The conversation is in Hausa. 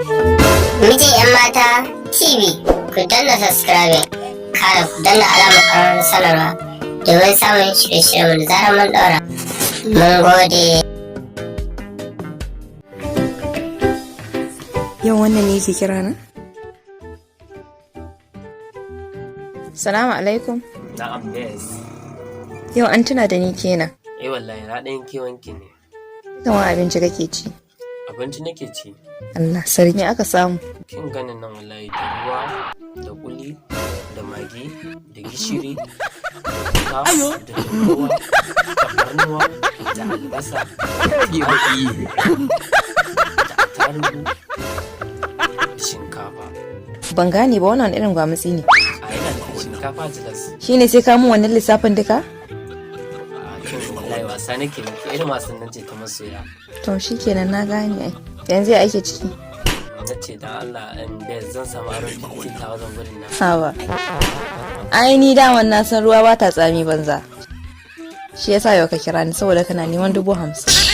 Mijin Yanmata TV, ku danna subscribe, kara ku danna alamar ƙararrawar sanarwa domin samun shirye-shiryen da zarar mun ɗaura. Mun gode. Yau wannan ne yake kira na? Salamu alaikum. Na'am, yes. Yau an tuna da ni kenan. Wallahi na ɗayan kewanki ne. Yawan abinci kake ci? Abinci nake ci. Allah sarki. Me aka samu? Kin ganin nan wallahi da ruwa, da kuli, da magi, da gishiri, da tafarnuwa, da albasa, da attarugu, da shinkafa. Ban gane ba, wannan irin gwamutsi ne. A yana da shinkafa jilas. Shine sai ka mun wannan lissafin duka? Kin wallahi wasa nake miki, irin wasan nan ce ta masoya. To shikenan na gane ai. Yanzu ya ake ciki. Na ce da Allah da zan samu aron 50,000 gudun nan. Hawa. Ai ni daman na san ruwa ba ta tsami banza. Shi yasa yau ka kira ni saboda kana neman 50,000.